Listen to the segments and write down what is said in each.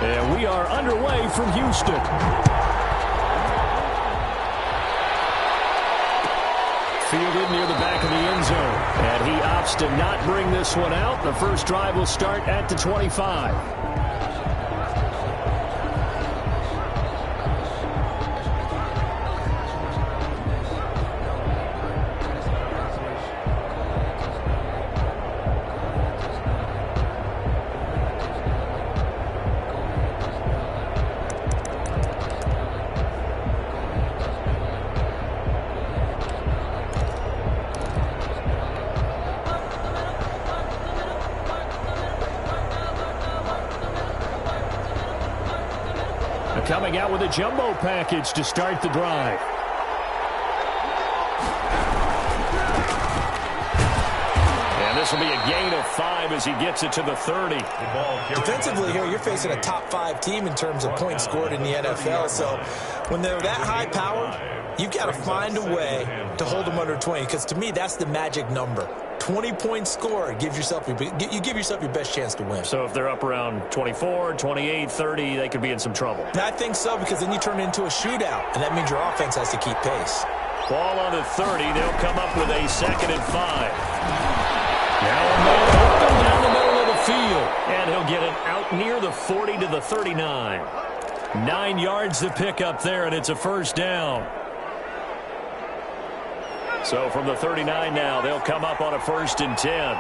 And we are underway from Houston. Fielded near the back of the end zone. And he opts to not bring this one out. The first drive will start at the 25. Coming out with a jumbo package to start the drive. And this will be a gain of 5 as he gets it to the 30. Defensively here, you're facing a top 5 team in terms of points scored in the NFL. So when they're that high powered, you've got to find a way to hold them under 20. Because to me, that's the magic number. 20 points scored, you give yourself your best chance to win. So if they're up around 24, 28, 30, they could be in some trouble. I think so, because then you turn it into a shootout, and that means your offense has to keep pace. Ball on the 30. They'll come up with a 2nd and 5. Now a man open down the middle of the field. And he'll get it out near the 40 to the 39. 9 yards to pick up there, and it's a first down. So from the 39 now, they'll come up on a 1st and 10.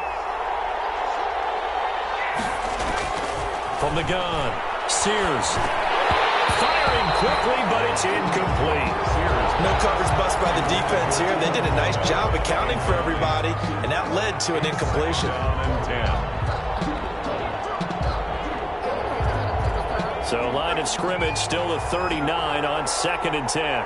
From the gun, Sears. Firing quickly, but it's incomplete. No coverage bust by the defense here. They did a nice job accounting for everybody, and that led to an incompletion. So line of scrimmage still the 39 on 2nd and 10.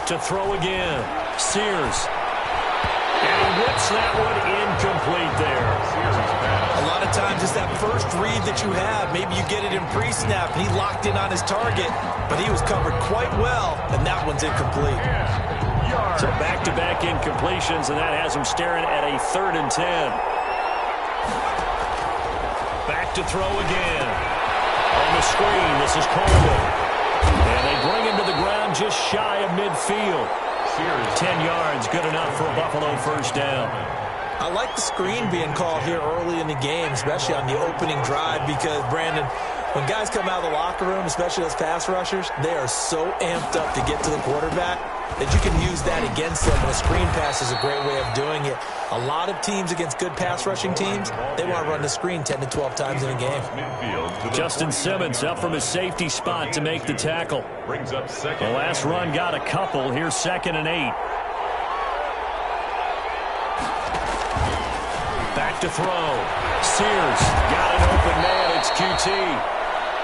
To throw again. Sears. And he whips that one incomplete there. A lot of times it's that first read that you have. Maybe you get it in pre-snap. He locked in on his target, but he was covered quite well, and that one's incomplete. So back-to-back incompletions, and that has him staring at a 3rd and 10. Back to throw again. On the screen, this is Coleman. And they bring him to the ground just shy of midfield. 10 yards, good enough for a Buffalo first down. I like the screen being called here early in the game, especially on the opening drive, because, Brandon, when guys come out of the locker room, especially those pass rushers, they are so amped up to get to the quarterback that you can use that against them. And a screen pass is a great way of doing it. A lot of teams against good pass rushing teams, they want to run the screen 10 to 12 times in a game. Justin Simmons up from his safety spot to make the tackle. The last run got a couple. Here's 2nd and 8. Back to throw. Sears got an open man. It's QT.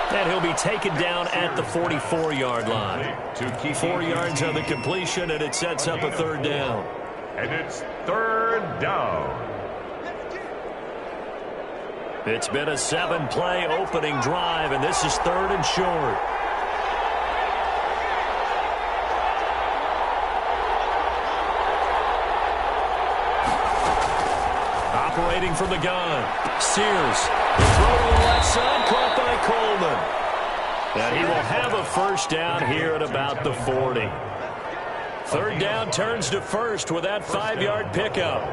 And he'll be taken down at the 44-yard line. 4 yards on the completion, and it sets up a 3rd down. And it's 3rd down. It's been a 7-play opening drive, and this is 3rd and short. Operating from the gun. Sears. Throw to the left side, caught by Coleman. And he will have a first down here at about the 40. 3rd down turns to 1st with that 5-yard pickup.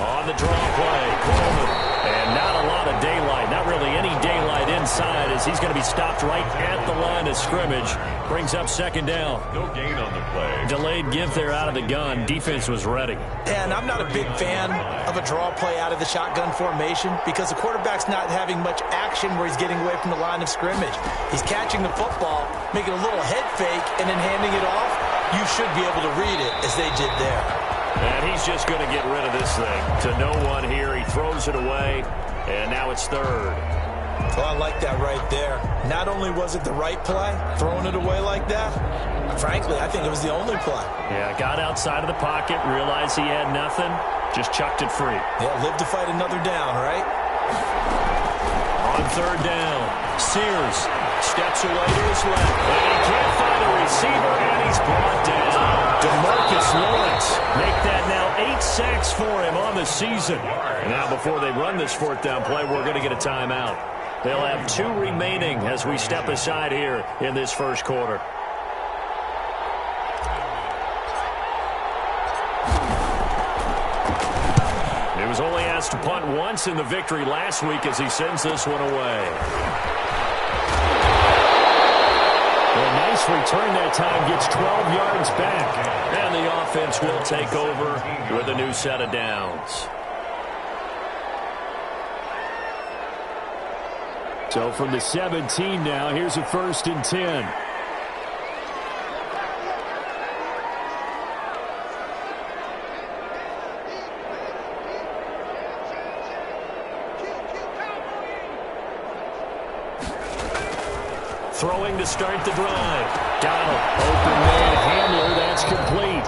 On the draw play, Coleman. And not a lot of daylight, not really any daylight inside, as he's going to be stopped right at the line of scrimmage. Brings up 2nd down. No gain on the play. Delayed give there out of the gun. Defense was ready. And I'm not a big fan of a draw play out of the shotgun formation because the quarterback's not having much action where he's getting away from the line of scrimmage. He's catching the football, making a little head fake, and then handing it off. You should be able to read it as they did there. And he's just going to get rid of this thing to no one here. He throws it away, and now it's 3rd. Well, I like that right there. Not only was it the right play, throwing it away like that, frankly, I think it was the only play. Yeah, got outside of the pocket, realized he had nothing, just chucked it free. Yeah, live to fight another down, right? third down. Sears steps away to his left. And he can't find a receiver, and he's brought down. DeMarcus Lawrence make that now 8 sacks for him on the season. And now before they run this fourth down play, we're going to get a timeout. They'll have 2 remaining as we step aside here in this first quarter. He was only asked to punt once in the victory last week as he sends this one away. A nice return that time, gets 12 yards back. And the offense will take over with a new set of downs. So from the 17 now, here's a 1st and 10. Throwing to start the drive. Donald, open man handler, that's complete.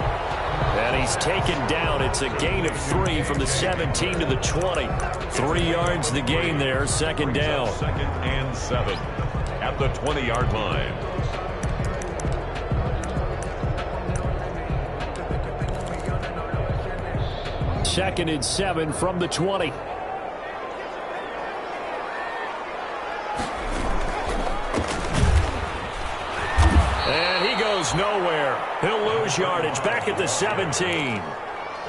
And he's taken down. It's a gain of 3 from the 17 to the 20. 3 yards the gain there, 2nd down. 2nd and 7 at the 20-yard line. Second and 7 from the 20. Nowhere. He'll lose yardage back at the 17.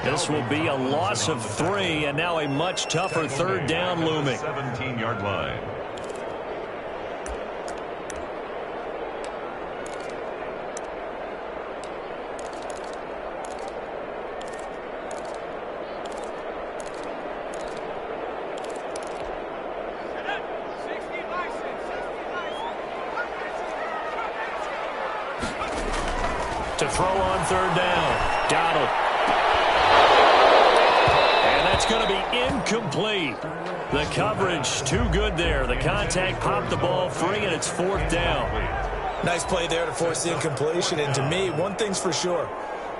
This will be a loss of 3, and now a much tougher 3rd down looming. 17-yard line. To throw on 3rd down. Donald. And that's going to be incomplete. The coverage too good there. The contact popped the ball free, and it's 4th down. Nice play there to force the incompletion. And to me, one thing's for sure.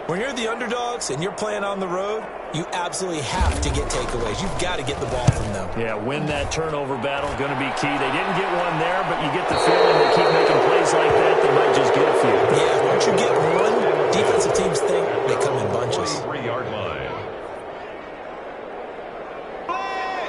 When you're the underdogs and you're playing on the road, you absolutely have to get takeaways. You've got to get the ball from them. Yeah, win that turnover battle, going to be key. They didn't get one there, but you get the feeling they keep making plays like that, they might just get a few. Yeah, once you get one, defensive teams think they come in bunches. 3-yard line.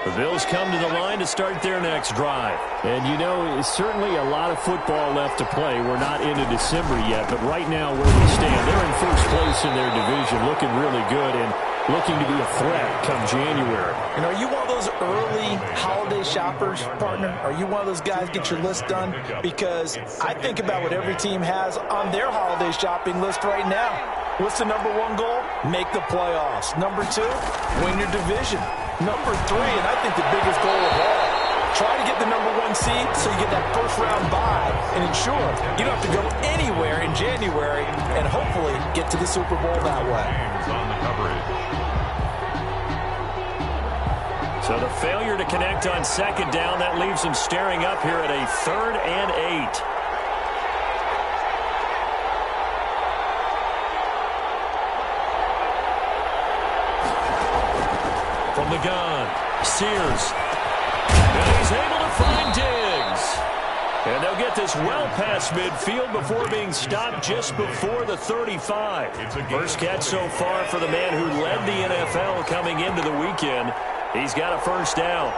The Bills come to the line to start their next drive. And, you know, it's certainly a lot of football left to play. We're not into December yet, but right now where we stand, they're in first place in their division, looking really good and looking to be a threat come January. And are you one of those early holiday shoppers, partner? Are you one of those guys get your list done? Because I think about what every team has on their holiday shopping list right now. What's the number 1 goal? Make the playoffs. Number 2, win your division. Number 3, and I think the biggest goal of all, try to get the number 1 seed so you get that first-round bye and ensure you don't have to go anywhere in January and hopefully get to the Super Bowl that way. On the coverage. So the failure to connect on 2nd down, that leaves them staring up here at a 3rd and 8. From the gun, Sears. And he's able to find Diggs. And they'll get this well past midfield before being stopped just before the 35. First catch so far for the man who led the NFL coming into the weekend. He's got a 1st down.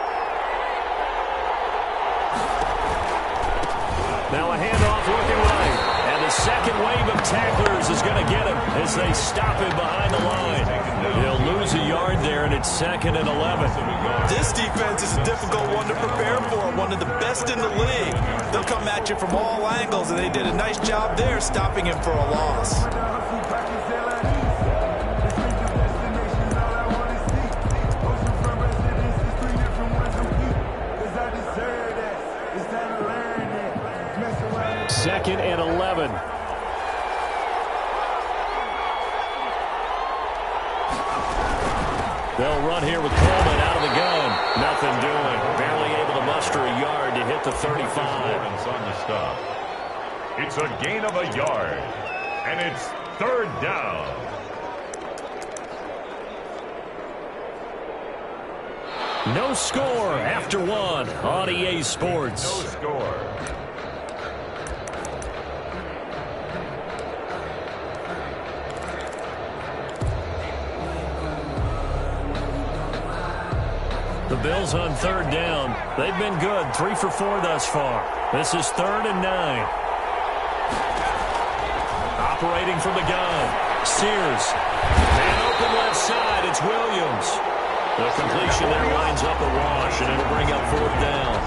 Now a handoff looking right. And the second wave of tacklers is going to get him as they stop him behind the line. They'll lose a yard there, and it's 2nd and 11. This defense is a difficult one to prepare for, one of the best in the league. They'll come at you from all angles, and they did a nice job there stopping him for a loss. Second and 11. They'll run here with Coleman out of the gun. Nothing doing. Barely able to muster a yard to hit the 35. On the stop. It's a gain of a yard. And it's 3rd down. No score after one on EA Sports. No score. The Bills on third down. They've been good. 3 for 4 thus far. This is 3rd and 9. Operating from the gun. Sears. Man open left side. It's Williams. The completion there winds up a wash, and it'll bring up 4th down.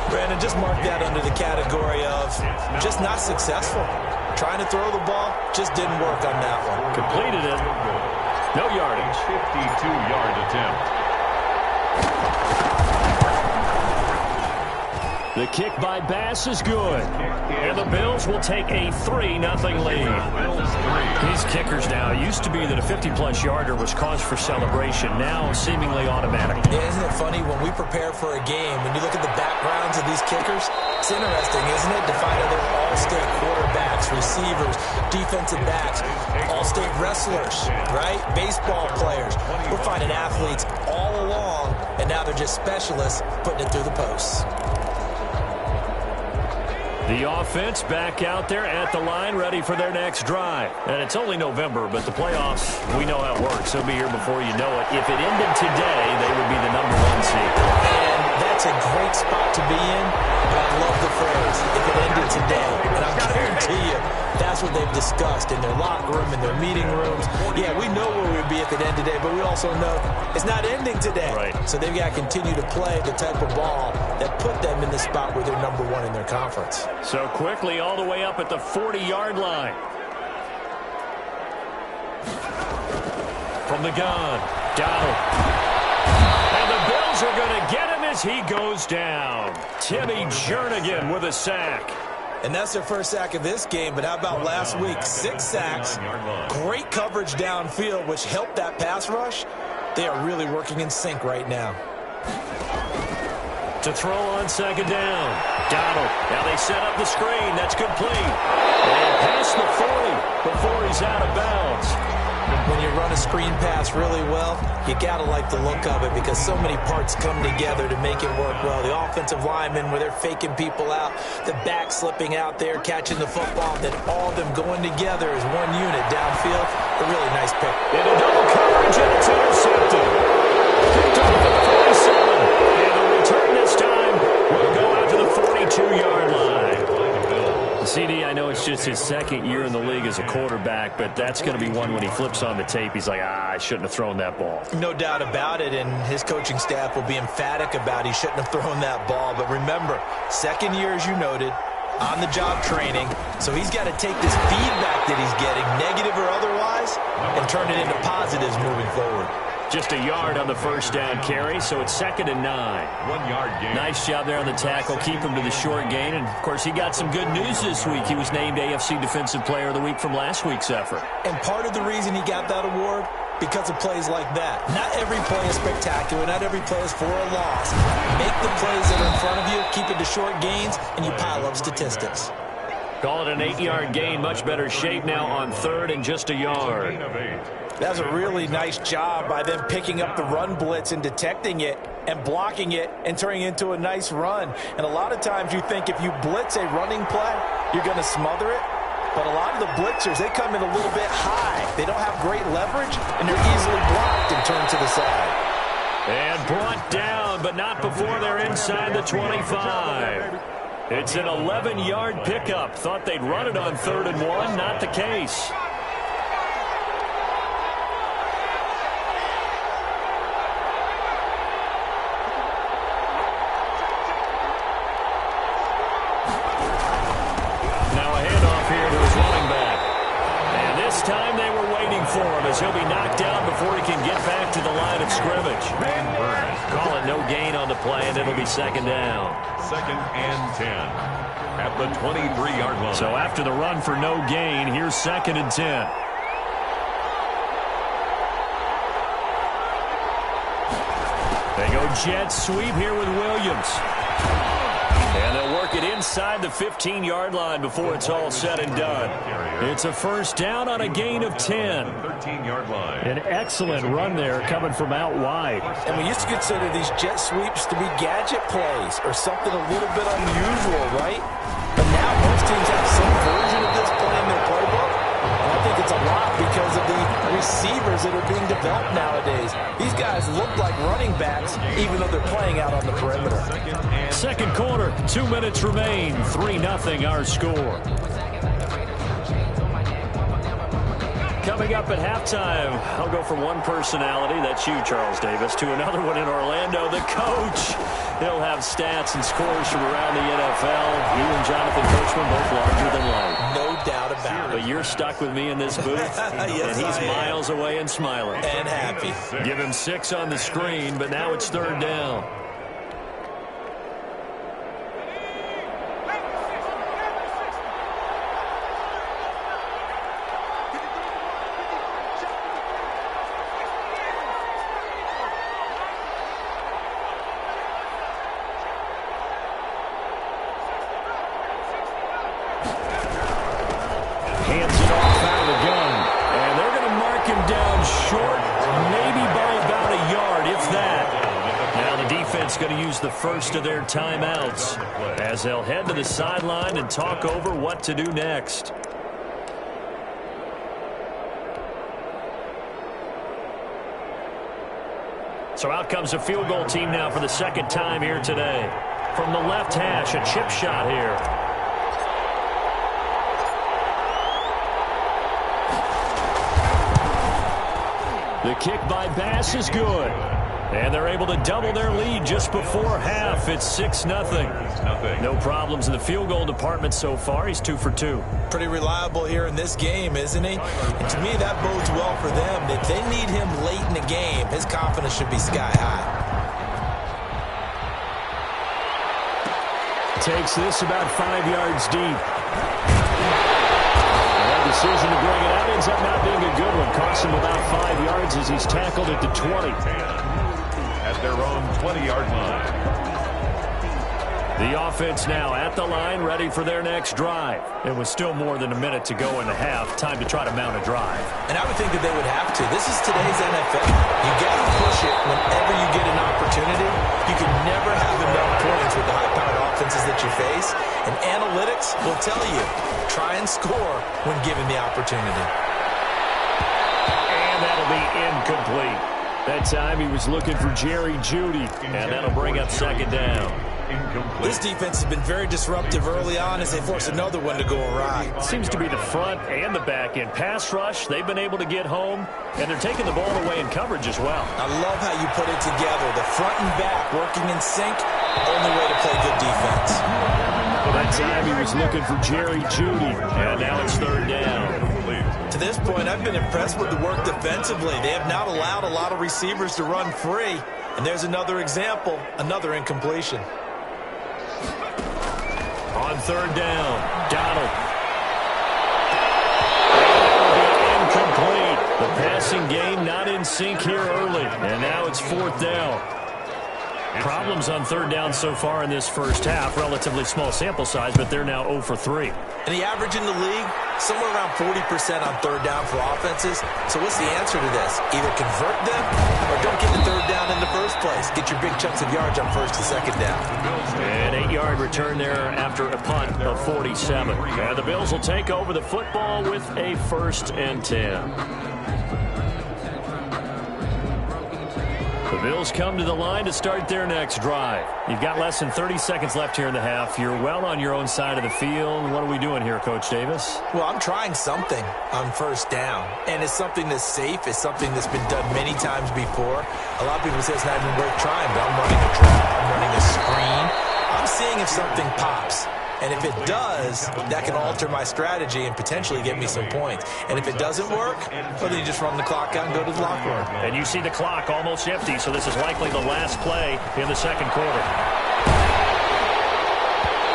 Brandon, just mark that under the category of just not successful. Trying to throw the ball, just didn't work on that one. Completed it. No yardage. 52-yard attempt. The kick by Bass is good. And the Bills will take a 3-0 lead. These kickers now, it used to be that a 50-plus yarder was cause for celebration. Now seemingly automatic. Yeah, isn't it funny when we prepare for a game, when you look at the backgrounds of these kickers, it's interesting, isn't it, to find other all-state quarterbacks, receivers, defensive backs, all-state wrestlers, right? Baseball players. We're finding athletes all along, and now they're just specialists putting it through the posts. The offense back out there at the line, ready for their next drive. And it's only November, but the playoffs, we know how it works. They'll be here before you know it. If it ended today, they would be the number 1 seed. And that's a great spot to be in, but I love the phrase, if it ended today. And I guarantee you, that's what they've discussed in their locker room, in their meeting rooms. Yeah, we know where we'd be if it ended today, but we also know it's not ending today. Right. So they've got to continue to play the type of ball that put them in the spot where they're number 1 in their conference. So quickly all the way up at the 40-yard line. From the gun, Donald. And the Bills are going to get him as he goes down. Timmy Jernigan with a sack. And that's their first sack of this game, but how about last week? 6 sacks, great coverage downfield, which helped that pass rush. They are really working in sync right now. To throw on second down. Donald. Now they set up the screen. That's complete. And past the 40 before he's out of bounds. When you run a screen pass really well, you got to like the look of it because so many parts come together to make it work well. The offensive linemen, where they're faking people out, the back slipping out there, catching the football, then all of them going together as one unit downfield. A really nice pick. And a double coverage, and it's intercepted. Picked off at the 47. And the return this time will go out to the 42-yard line. CD, I know it's just his second year in the league as a quarterback, but that's going to be one when he flips on the tape. He's like, I shouldn't have thrown that ball. No doubt about it, and his coaching staff will be emphatic about he shouldn't have thrown that ball. But remember, second year, as you noted, on-the-job training, so he's got to take this feedback that he's getting, negative or otherwise, and turn it into positives moving forward. Just a yard on the first down carry, so it's 2nd and 9. 1 yard gain. Nice job there on the tackle. Keep him to the short gain. And, of course, he got some good news this week. He was named AFC Defensive Player of the Week from last week's effort. And part of the reason he got that award, because of plays like that. Not every play is spectacular. Not every play is for a loss. Make the plays that are in front of you, keep it to short gains, and you pile up statistics. Call it an 8-yard gain. Much better shape now on 3rd and just a yard. That's a really nice job by them picking up the run blitz and detecting it and blocking it and turning it into a nice run. And a lot of times you think if you blitz a running play, you're going to smother it. But a lot of the blitzers, they come in a little bit high. They don't have great leverage, and they're easily blocked and turned to the side. And brought down, but not before they're inside the 25. It's an 11-yard pickup. Thought they'd run it on 3rd and 1. Not the case. Time they were waiting for him as he'll be knocked down before he can get back to the line of scrimmage. Call it no gain on the play, and it'll be 2nd down. 2nd and 10 at the 23-yard line. So after the run for no gain, here's 2nd and 10. They go jet sweep here with Williams. And they'll work it inside the 15-yard line before it's all said and done. It's a first down on a gain of 10. 13-yard line. An excellent run there coming from out wide. And we used to consider these jet sweeps to be gadget plays or something a little bit unusual, right? But now most teams have some version of this play in their playbook. And I think it's a lot because of the receivers that are being developed nowadays. These guys look like running backs even though they're playing out on the perimeter. Second quarter, 2 minutes remain. 3-0 our score. Coming up at halftime, I'll go from one personality, that's you, Charles Davis, to another one in Orlando, the coach. He'll have stats and scores from around the NFL. You and Jonathan Coachman both larger than life. No doubt about it. But you're stuck with me in this booth, yes, and he's miles away and smiling. And happy. Give him 6 on the screen, but now it's third down. Hands it off out of the gun. And they're going to mark him down short, maybe by about a yard, if that. Now the defense going to use the first of their timeouts as they'll head to the sideline and talk over what to do next. So out comes a field goal team now for the second time here today. From the left hash, a chip shot here. The kick by Bass is good. And they're able to double their lead just before half. It's 6-0. No problems in the field goal department so far. He's 2 for 2. Pretty reliable here in this game, isn't he? And to me, that bodes well for them. If they need him late in the game, his confidence should be sky high. Takes this about 5 yards deep. Decision to bring it out ends up not being a good one. Costs him about 5 yards as he's tackled at the 20. At their own 20-yard line. The offense now at the line, ready for their next drive. It was still more than a minute to go in the half. Time to try to mount a drive. And I would think that they would have to. This is today's NFL. You got to push it whenever you get an opportunity. You can never have enough points with the high-powered offenses that you face. And analytics will tell you, try and score when given the opportunity. And that'll be incomplete. That time he was looking for Jerry Jeudy, and that'll bring up second down. This defense has been very disruptive early on as they force another one to go awry. Seems to be the front and the back end. Pass rush, they've been able to get home, and they're taking the ball away in coverage as well. I love how you put it together. The front and back working in sync, only way to play good defense. Well, that time he was looking for Jerry Jeudy, and now it's third down. To this point, I've been impressed with the work defensively. They have not allowed a lot of receivers to run free. And there's another example, another incompletion. On third down, Donald. Incomplete. The passing game not in sync here early. And now it's fourth down. Problems on third down so far in this first half. Relatively small sample size, but they're now 0 for 3. And the average in the league, somewhere around 40% on third down for offenses. So what's the answer to this? Either convert them or don't get the third down in the first place. Get your big chunks of yards on first and second down. An 8-yard return there after a punt of 47. And the Bills will take over the football with a 1st and 10. The Bills come to the line to start their next drive. You've got less than 30 seconds left here in the half. You're well on your own side of the field. What are we doing here, Coach Davis? Well, I'm trying something on first down. And it's something that's safe. It's something that's been done many times before. A lot of people say it's not even worth trying, but I'm running a drop. I'm running a screen. I'm seeing if something pops. And if it does, that can alter my strategy and potentially get me some points. And if it doesn't work, well, then you just run the clock out and go to the locker room. And you see the clock almost empty, so this is likely the last play in the second quarter.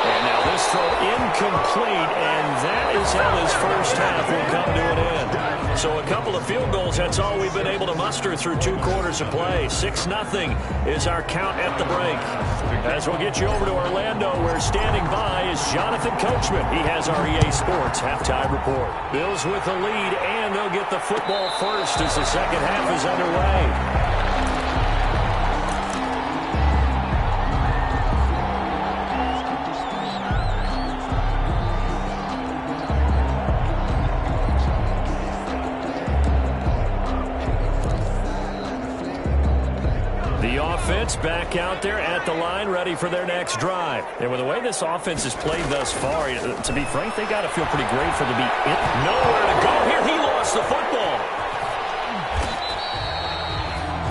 And now this throw incomplete, and that is how this first half will come to an end. So a couple of field goals, that's all we've been able to muster through 2 quarters of play. 6-0 is our count at the break. As we'll get you over to Orlando, where standing by is Jonathan Coachman. He has our EA Sports halftime report. Bills with the lead, and they'll get the football first as the second half is underway. Back out there at the line, ready for their next drive. And with the way this offense has played thus far, to be frank, they got to feel pretty grateful to be nowhere to go here. He lost the football.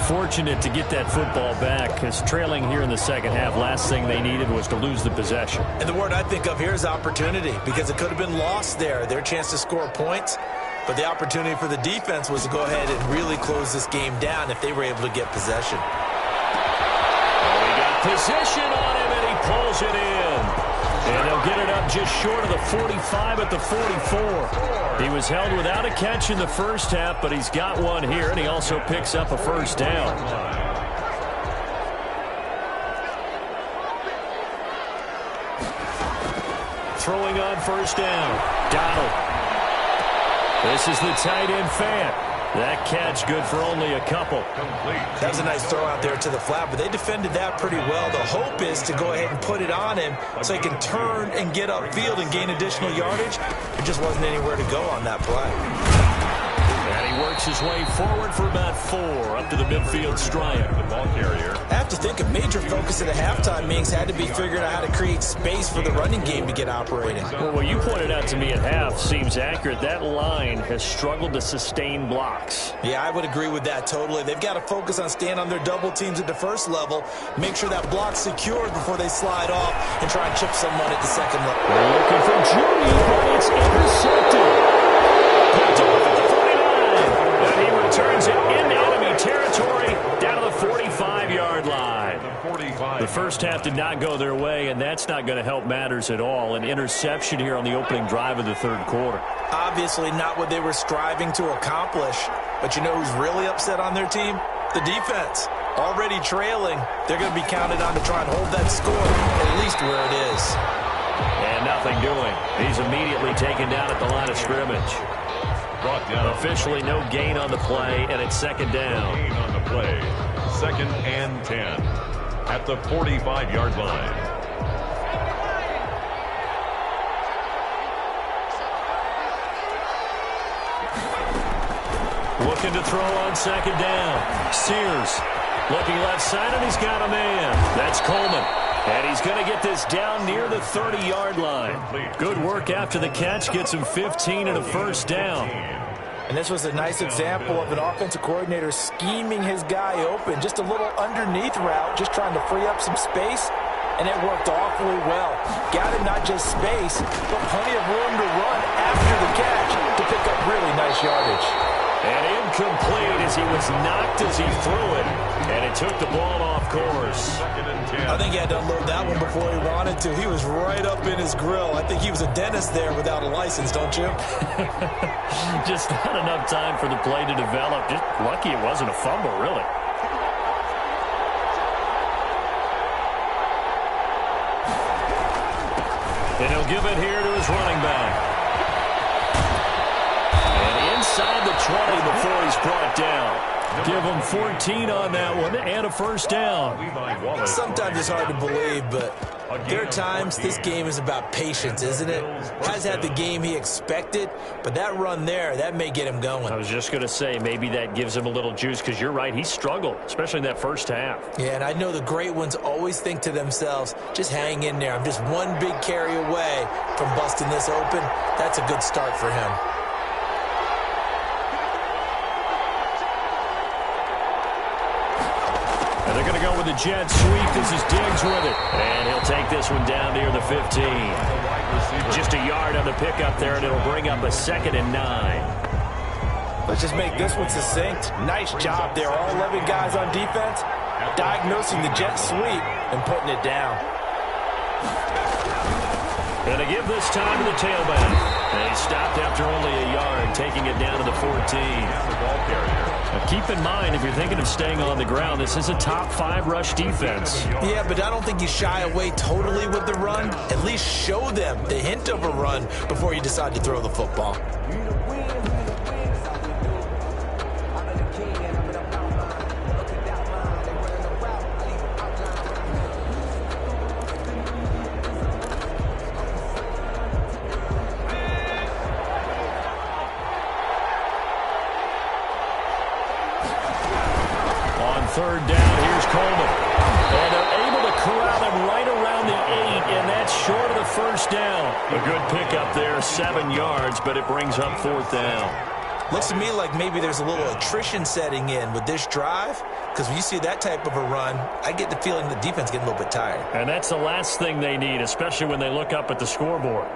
Fortunate to get that football back, because trailing here in the second half, last thing they needed was to lose the possession. And the word I think of here is opportunity, because it could have been lost there. Their chance to score points, but the opportunity for the defense was to go ahead and really close this game down if they were able to get possession. Position on him, and he pulls it in. And they'll get it up just short of the 45 at the 44. He was held without a catch in the first half, but he's got one here, and he also picks up a first down. Throwing on first down, Donald. This is the tight end Fant. That catch good for only a couple. That was a nice throw out there to the flat, but they defended that pretty well. The hope is to go ahead and put it on him so he can turn and get upfield and gain additional yardage. There just wasn't anywhere to go on that play. And he works his way forward for about 4 up to the midfield stripe. The ball carrier. I have to think a major focus of the halftime meetings had to be figuring out how to create space for the running game to get operating. Well, what you pointed out to me at half seems accurate. That line has struggled to sustain blocks. Yeah, I would agree with that totally. They've got to focus on staying on their double teams at the first level, make sure that block's secured before they slide off and try and chip someone at the second level. They're looking for Judy, but it's intercepted. Picked off at the 49. And he returns it into enemy territory down to the 45-yard line. The first half did not go their way, and that's not going to help matters at all. An interception here on the opening drive of the third quarter. Obviously not what they were striving to accomplish, but you know who's really upset on their team? The defense. Already trailing, they're going to be counted on to try and hold that score, at least where it is. And nothing doing. He's immediately taken down at the line of scrimmage. Brought down. Officially no gain on the play, and it's second down. Gain on the play. 2nd and 10 at the 45-yard line. Looking to throw on second down. Sears looking left side, and he's got a man. That's Coleman. And he's going to get this down near the 30-yard line. Good work after the catch. Gets him 15 and a first down. And this was a nice example of an offensive coordinator scheming his guy open. Just a little underneath route, just trying to free up some space. And it worked awfully well. Got him not just space, but plenty of room to run after the catch to pick up really nice yardage. And incomplete as he was knocked as he threw it. And it took the ball off course. I think he had to unload that one before he wanted to. He was right up in his grill. I think he was a dentist there without a license, don't you? Just not enough time for the play to develop. Just lucky it wasn't a fumble, really. And he'll give it here to his running back. Inside the 20 before he's brought down. Give him 14 on that one and a first down. Sometimes it's hard to believe, but there are times this game is about patience, isn't it? Has had the game he expected, but that run there, that may get him going. I was just going to say maybe that gives him a little juice, because you're right, he struggled, especially in that first half. Yeah, and I know the great ones always think to themselves, just hang in there. I'm just one big carry away from busting this open. That's a good start for him. And they're going to go with the jet sweep. This is Diggs with it. And he'll take this one down near the 15. Just a yard on the pickup there, and it'll bring up a 2nd and 9. Let's just make this one succinct. Nice job there. All 11 guys on defense diagnosing the jet sweep and putting it down. And to give this time to the tailback. They stopped after only a yard, taking it down to the 14. Now keep in mind, if you're thinking of staying on the ground, this is a top 5 rush defense. Yeah, but I don't think you shy away totally with the run. At least show them the hint of a run before you decide to throw the football. Third down, here's Coleman. And they're able to corral him right around the 8, and that's short of the first down. A good pickup there, 7 yards, but it brings up 4th down. Looks to me like maybe there's a little attrition setting in with this drive, because when you see that type of a run, I get the feeling the defense getting a little bit tired. And that's the last thing they need, especially when they look up at the scoreboard.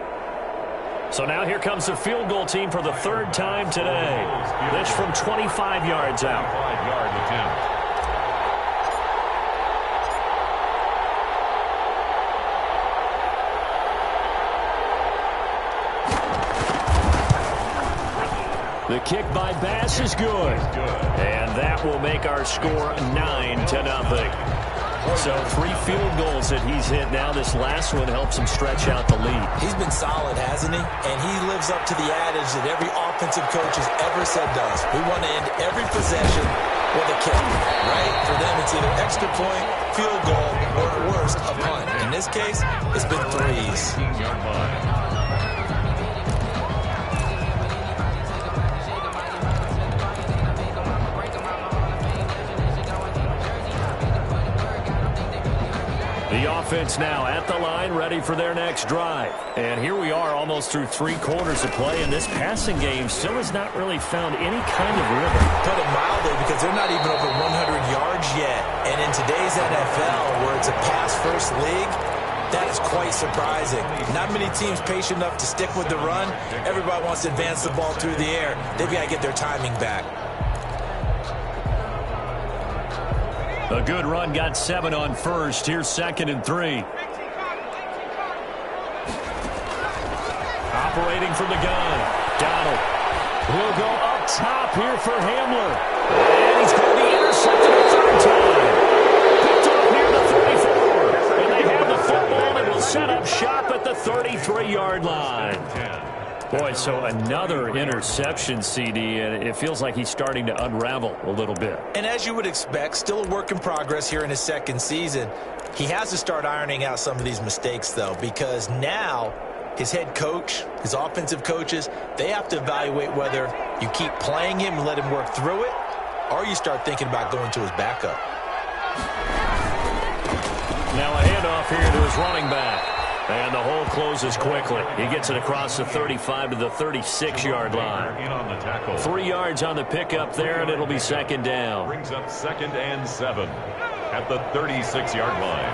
So now here comes the field goal team for the 3rd time today. This from 25 yards out. 5-yard attempt. The kick by Bass is good. And that will make our score 9-0. So 3 field goals that he's hit now. This last one helps him stretch out the lead. He's been solid, hasn't he? And he lives up to the adage that every offensive coach has ever said to us. We want to end every possession with a kick, right? For them, it's either extra point, field goal, or at worst, a punt. In this case, it's been 3s. 15-yard line. The offense now at the line, ready for their next drive. And here we are almost through 3 quarters of play, and this passing game still has not really found any kind of rhythm. Put it mildly, because they're not even over 100 yards yet. And in today's NFL, where it's a pass-first league, that is quite surprising. Not many teams patient enough to stick with the run. Everybody wants to advance the ball through the air. They've got to get their timing back. A good run, got 7 on first. Here's 2nd and 3. Operating from the gun. Donald will go up top here for Hamler. And he's going to be intercepted a 3rd time. Picked up near the 34. And they have the football and will set up shop at the 33-yard line. Boy, so another interception, CD, and it feels like he's starting to unravel a little bit. And as you would expect, still a work in progress here in his 2nd season. He has to start ironing out some of these mistakes, though, because now his head coach, his offensive coaches, they have to evaluate whether you keep playing him and let him work through it, or you start thinking about going to his backup. Now a handoff here to his running back. And the hole closes quickly. He gets it across the 35 to the 36-yard line. In on the tackle. 3 yards on the pickup there, and it'll be 2nd down. Brings up 2nd and 7 at the 36-yard line.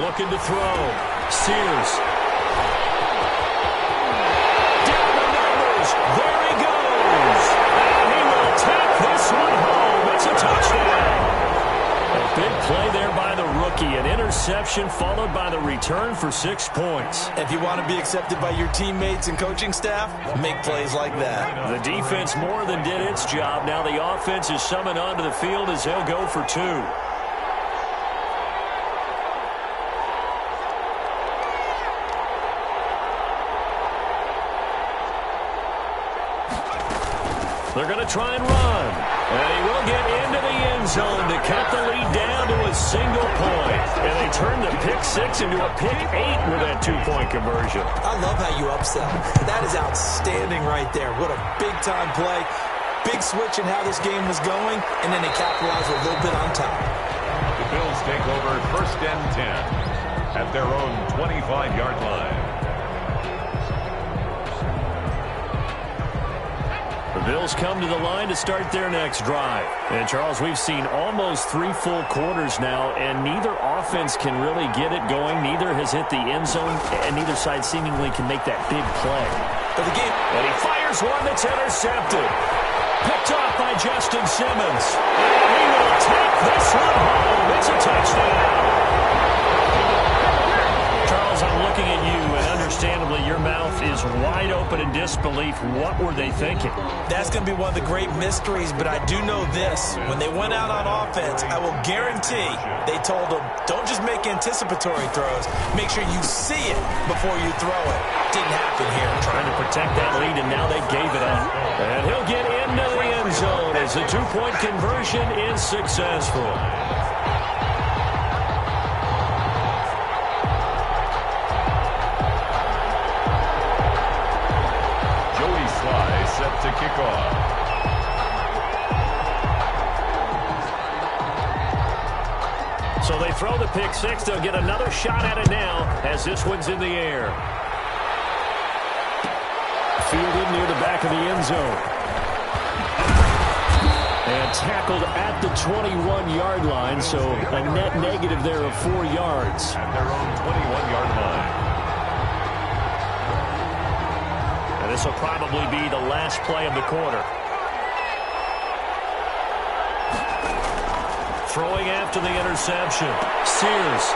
Looking to throw. Sears. Down the numbers. There he goes. And he will take this one home. It's a touchdown. A big play there by the rookie. An interception followed by the return for 6 points. If you want to be accepted by your teammates and coaching staff, make plays like that. The defense more than did its job. Now the offense is summoned onto the field as they'll go for 2. They're going to try and run. And he will get into the end zone to cut the lead down to a single point. And they turn the pick 6 into a pick 8 with that 2-point conversion. I love how you upsell. That is outstanding right there. What a big-time play. Big switch in how this game was going, and then they capitalize a little bit on top. The Bills take over 1st and 10 at their own 25-yard line. The Bills come to the line to start their next drive. And, Charles, we've seen almost 3 full quarters now, and neither offense can really get it going. Neither has hit the end zone, and neither side seemingly can make that big play. But the game... And he fires one that's intercepted. Picked off by Justin Simmons. And he will take this one home. It's a touchdown. Charles, I'm looking at you, and understandably, your mouth is wide open in disbelief. What were they thinking? That's going to be one of the great mysteries, but I do know this. When they went out on offense, I will guarantee they told them, don't just make anticipatory throws. Make sure you see it before you throw it. Didn't happen here. Trying to protect that lead, and now they gave it up. And he'll get into the end zone as the two-point conversion is successful. Set to kick off. So they throw the pick six. They'll get another shot at it now as this one's in the air. Fielded near the back of the end zone. And tackled at the 21-yard line, so a net negative there of 4 yards. At their own 21-yard line. This will probably be the last play of the quarter. Throwing after the interception. Sears.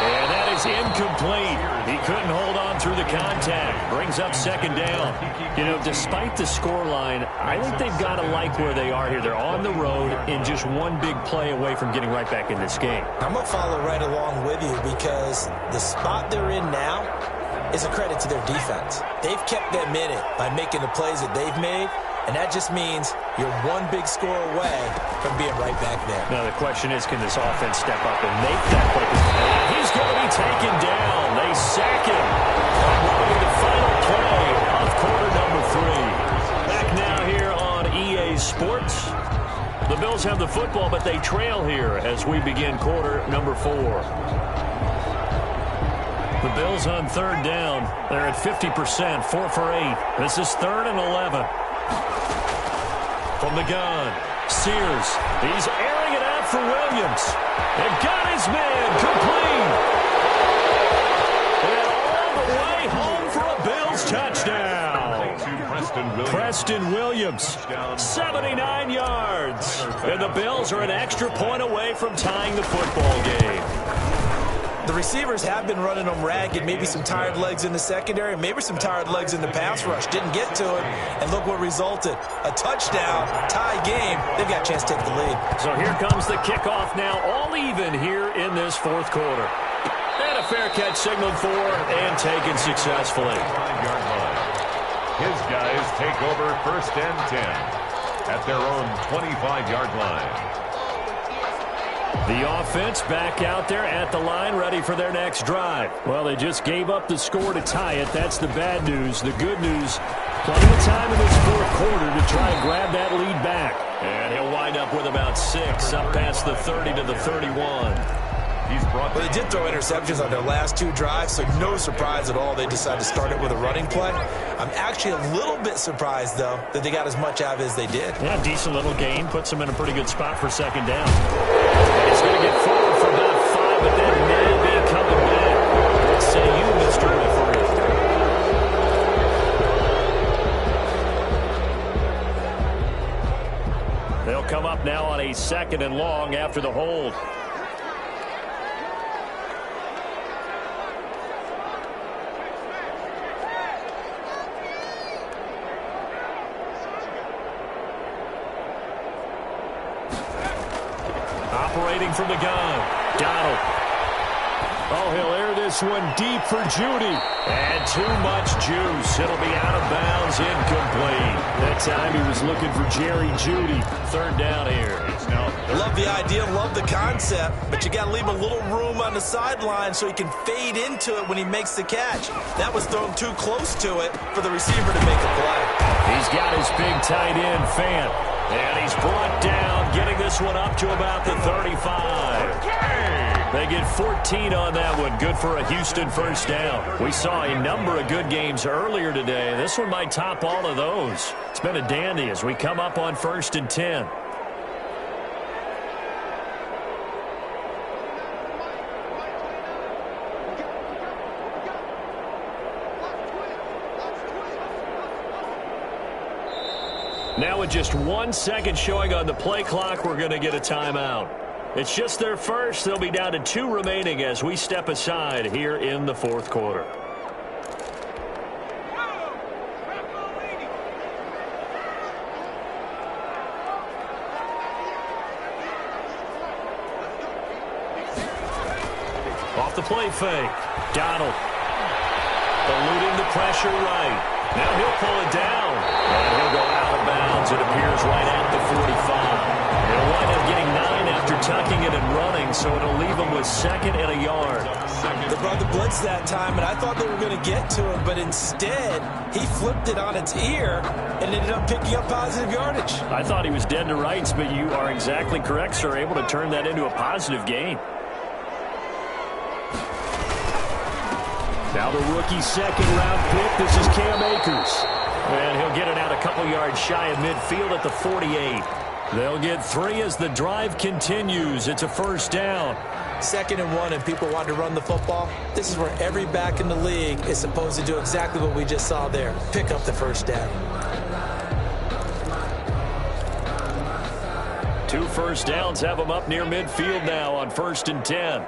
And that is incomplete. He couldn't hold on through the contact. Brings up second down. You know, despite the scoreline, I think they've got to like where they are here. They're on the road and just one big play away from getting right back in this game. I'm going to follow right along with you because the spot they're in now is a credit to their defense. They've kept them in it by making the plays that they've made, and that just means you're one big score away from being right back there. Now, the question is, can this offense step up and make that play? He's going to be taken down. They sack him. That will be the final play of quarter number 3. Back now here on EA Sports. The Bills have the football, but they trail here as we begin quarter number 4. The Bills on third down. They're at 50%, 4 for 8. This is 3rd and 11. From the gun, Sears. He's airing it out for Williams. And got his man complete. And all the way home for a Bills touchdown. Preston Williams, 79 yards. And the Bills are an extra point away from tying the football game. The receivers have been running them ragged. Maybe some tired legs in the secondary, maybe some tired legs in the pass rush. Didn't get to it, and look what resulted. A touchdown, tie game. They've got a chance to take the lead. So here comes the kickoff now, all even here in this fourth quarter. And a fair catch signaled for and taken successfully. 5-yard line. His guys take over 1st and 10 at their own 25-yard line. The offense back out there at the line, ready for their next drive. Well, they just gave up the score to tie it. That's the bad news. The good news, plenty of time in this fourth quarter to try and grab that lead back. And he'll wind up with about 6, up past the 30 to the 31. Well, they did throw interceptions on their last 2 drives, so no surprise at all they decided to start it with a running play. I'm actually a little bit surprised, though, that they got as much out of it as they did. Yeah, decent little gain. Puts them in a pretty good spot for second down. And he's going to get forward for about 5, but that may be coming back. What say you, Mr. Referee? They'll come up now on a 2nd and long after the hold. Operating from the gun. Donald. Oh, he'll air this one deep for Judy. And too much juice. It'll be out of bounds, incomplete. That time he was looking for Jerry Judy. 3rd down here. Love the idea, love the concept, but you got to leave a little room on the sideline so he can fade into it when he makes the catch. That was thrown too close to it for the receiver to make a play. He's got his big tight end, Fant. And he's brought down, getting this one up to about the 35. They get 14 on that one. Good for a Houston first down. We saw a number of good games earlier today. This one might top all of those. It's been a dandy as we come up on 1st and 10. Now with just 1 second showing on the play clock, we're going to get a timeout. It's just their first. They'll be down to 2 remaining as we step aside here in the fourth quarter. Off the play fake. Donald. Eluding the pressure right. Now he'll pull it down. And he'll go out of bounds. It appears right at the 45. He'll wind up getting 9 after tucking it and running, so it'll leave him with 2nd and a yard. They brought the blitz that time, and I thought they were going to get to him, but instead he flipped it on its ear and ended up picking up positive yardage. I thought he was dead to rights, but you are exactly correct, sir. Able to turn that into a positive gain. Now the rookie second-round pick. This is Cam Akers. And he'll get it out a couple yards shy of midfield at the 48. They'll get 3 as the drive continues. It's a first down. 2nd and 1, and people want to run the football. This is where every back in the league is supposed to do exactly what we just saw there. Pick up the first down. 2 first downs have them up near midfield now on 1st and 10.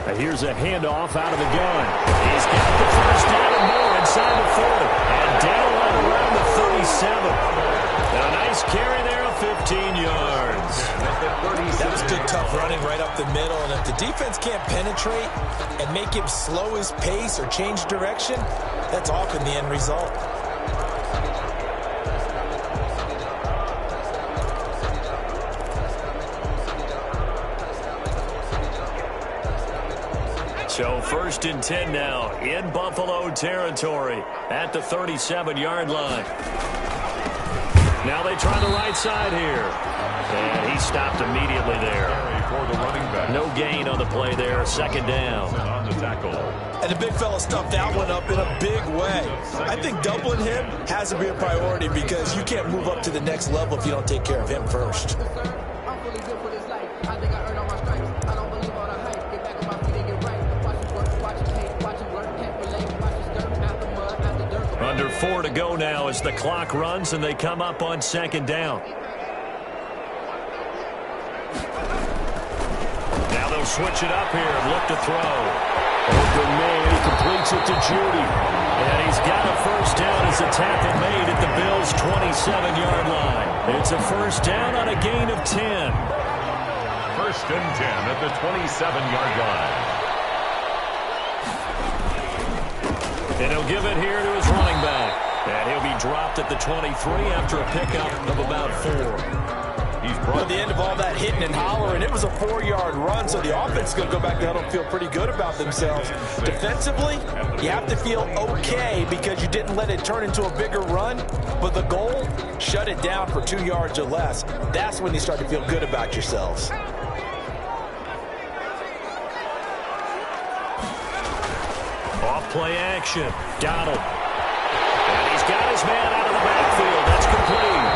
And here's a handoff out of the gun. He's got the first down and more inside the 40. And down around the 37. A nice carry there of 15 yards. That was good, tough running right up the middle. And if the defense can't penetrate and make him slow his pace or change direction, that's often the end result. So 1st and 10 now in Buffalo territory at the 37-yard line. Now they try the right side here. And he stopped immediately there. No gain on the play there. 2nd down. On the tackle. And the big fella stuffed that one up in a big way. I think doubling him has to be a priority because you can't move up to the next level if you don't take care of him first. Under 4 to go now as the clock runs and they come up on 2nd down. Now they'll switch it up here and look to throw. Open man, he completes it to Judy. And he's got a first down as a tackle made at the Bills' 27-yard line. It's a first down on a gain of 10. 1st and 10 at the 27-yard line. And he'll give it here to his running back. And he'll be dropped at the 23 after a pickup of about 4. He's brought the end of all that hitting and hollering. It was a 4-yard run, so the offense is going to go back there and feel pretty good about themselves. Defensively, you have to feel okay because you didn't let it turn into a bigger run. But the goal, shut it down for 2 yards or less. That's when you start to feel good about yourselves. Play action. Donald. And he's got his man out of the backfield. That's complete.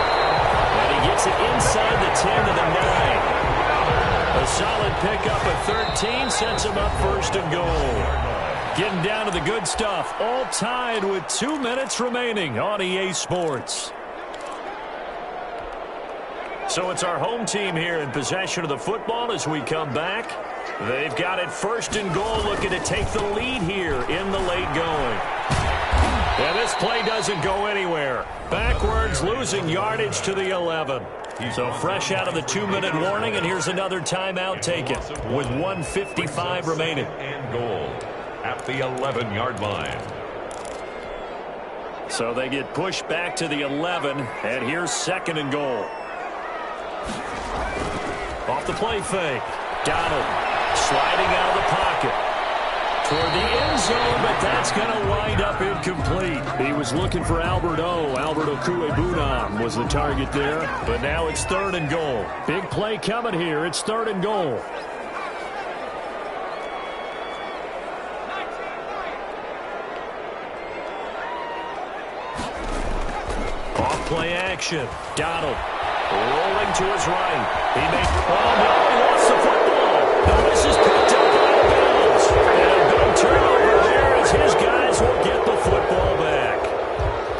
And he gets it inside the 10 to the 9. A solid pickup at 13 sets him up 1st and goal. Getting down to the good stuff. All tied with 2 minutes remaining on EA Sports. So it's our home team here in possession of the football as we come back. They've got it 1st and goal, looking to take the lead here in the late going. And this play doesn't go anywhere. Backwards, losing yardage to the 11. So fresh out of the 2-minute warning, and here's another timeout taken with 1:55 remaining. And goal at the 11-yard line. So they get pushed back to the 11, and here's 2nd and goal. Off the play fake. Donald sliding out of the pocket toward the end zone, but that's going to wind up incomplete. He was looking for Albert Okuebunam was the target there, but now it's 3rd and goal. Big play coming here. It's 3rd and goal. Off play action. Donald rolling to his right. He makes he lost the football. Now this is picked up out of bounds. And a big turnover there as his guys will get the football back.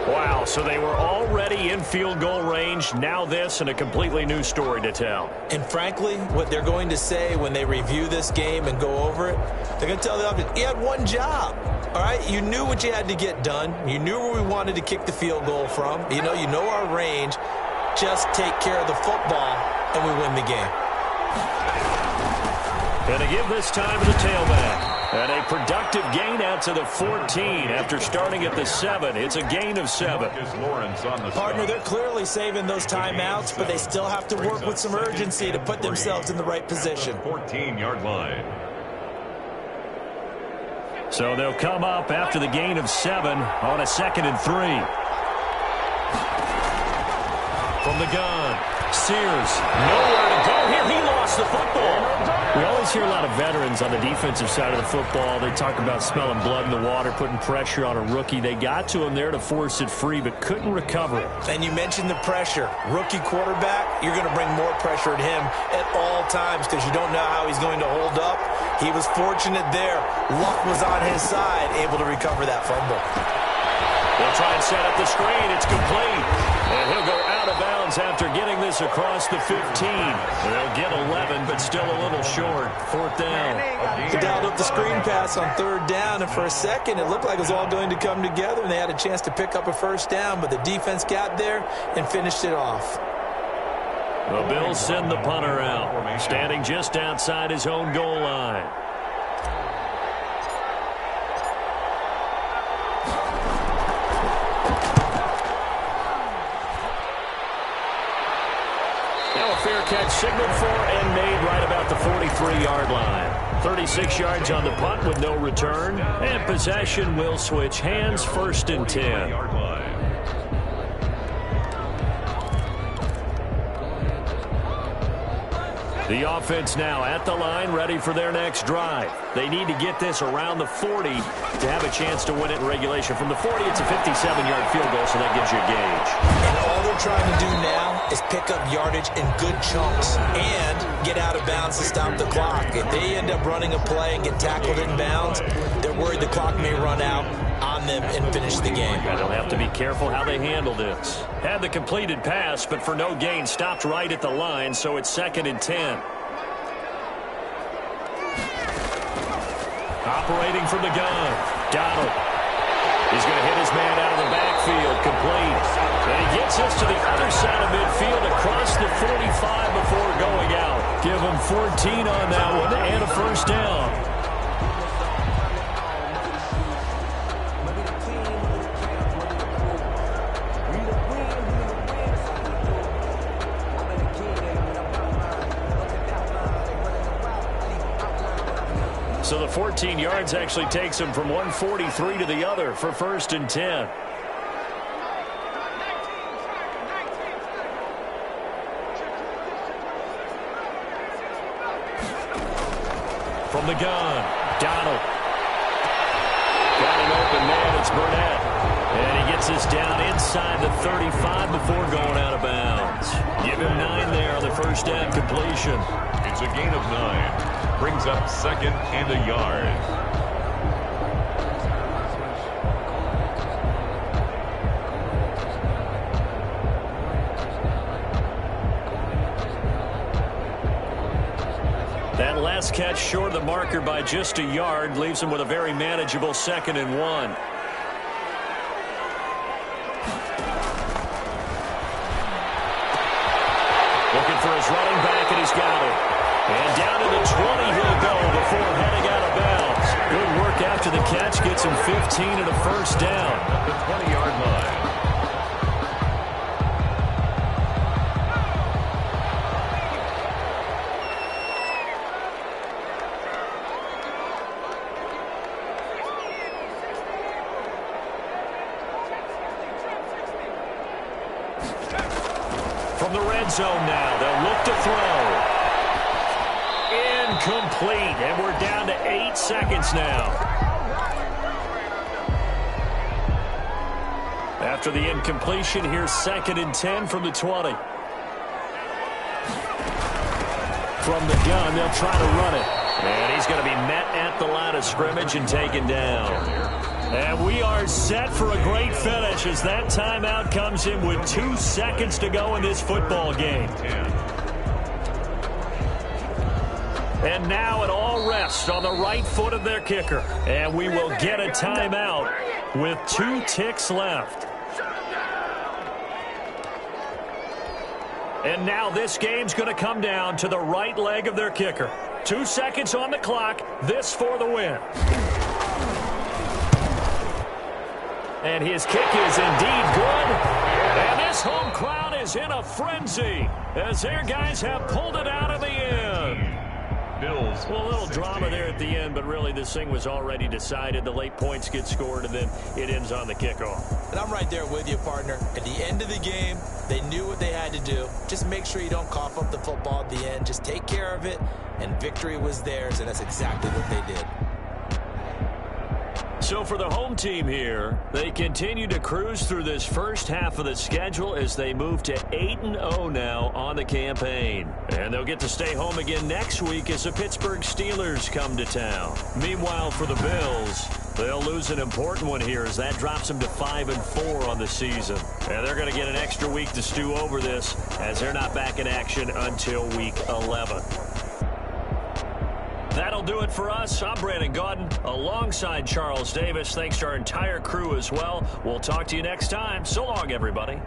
Wow, So they were already in field goal range. Now this and a completely new story to tell. And frankly, what they're going to say when they review this game and go over it, they're going to tell the offense, you had one job. All right, you knew what you had to get done. You knew where we wanted to kick the field goal from. You know our range. Just take care of the football, and we win the game. And to give this time to the tailback. And a productive gain out to the 14 after starting at the 7. It's a gain of 7. Partner, they're clearly saving those timeouts, but they still have to work with some urgency to put themselves in the right position. 14-yard line. So they'll come up after the gain of 7 on a 2nd and 3. From the gun, Sears, nowhere to go here. He lost the football. We always hear a lot of veterans on the defensive side of the football. They talk about smelling blood in the water, putting pressure on a rookie. They got to him there to force it free, but couldn't recover it. And you mentioned the pressure. Rookie quarterback, you're going to bring more pressure at him at all times because you don't know how he's going to hold up. He was fortunate there. Luck was on his side, able to recover that fumble. They'll try and set up the screen. It's complete. And he'll go out of bounds after getting this across the 15. They'll get 11, but still a little short. 4th down. He dialed up the screen pass on 3rd down, and for a second it looked like it was all going to come together, and they had a chance to pick up a 1st down, but the defense got there and finished it off. The Bills send the punter out, standing just outside his own goal line. Fair catch signaled for and made right about the 43-yard line. 36 yards on the punt with no return. And possession will switch hands, 1st and 10. The offense now at the line, ready for their next drive. They need to get this around the 40 to have a chance to win it in regulation. From the 40, it's a 57-yard field goal, so that gives you a gauge. And all they're trying to do now is pick up yardage in good chunks and get out of bounds to stop the clock. If they end up running a play and get tackled in bounds, they're worried the clock may run out on them and finish the game. Yeah, they'll have to be careful how they handle this. Had the completed pass, but for no gain, stopped right at the line, so it's 2nd and 10. Operating from the gun, Donald. He's going to hit his man out of the backfield, complete. And he gets us to the other side of midfield across the 45 before going out. Give him 14 on that one and a 1st down. So the 14 yards actually takes him from 143 to the other for 1st and 10. From the gun, Donald. Got an open man, it's Burnett. And he gets this down inside the 35 before going out of bounds. Give him 9 there on the 1st down completion. It's a gain of 9. Brings up 2nd and a yard. That last catch short of the marker by just a yard leaves him with a very manageable 2nd and 1. Looking for his running back, and he's got it. And down to the 20 he'll go before heading out of bounds. Good work after the catch. Gets him 15 and a 1st down. At the 20-yard line. From the red zone now, they'll look to throw. Incomplete, and we're down to 8 seconds now. After the incompletion, here's 2nd and 10 from the 20. From the gun, they'll try to run it. And he's going to be met at the line of scrimmage and taken down. And we are set for a great finish as that timeout comes in with 2 seconds to go in this football game. And now it all rests on the right foot of their kicker. And we will get a timeout with 2 ticks left. And now this game's going to come down to the right leg of their kicker. 2 seconds on the clock. This for the win. And his kick is indeed good. And this home crowd is in a frenzy as their guys have pulled it out of the end. Bills. Well, a little drama there at the end, but really this thing was already decided. The late points get scored, and then it ends on the kickoff. And I'm right there with you, partner. At the end of the game, they knew what they had to do. Just make sure you don't cough up the football at the end. Just take care of it, and victory was theirs, and that's exactly what they did. So for the home team here, they continue to cruise through this first half of the schedule as they move to 8-0 now on the campaign. And they'll get to stay home again next week as the Pittsburgh Steelers come to town. Meanwhile, for the Bills, they'll lose an important one here as that drops them to 5-4 on the season. And they're going to get an extra week to stew over this as they're not back in action until week 11. That'll do it for us. I'm Brandon Gaudin alongside Charles Davis. Thanks to our entire crew as well. We'll talk to you next time. So long, everybody.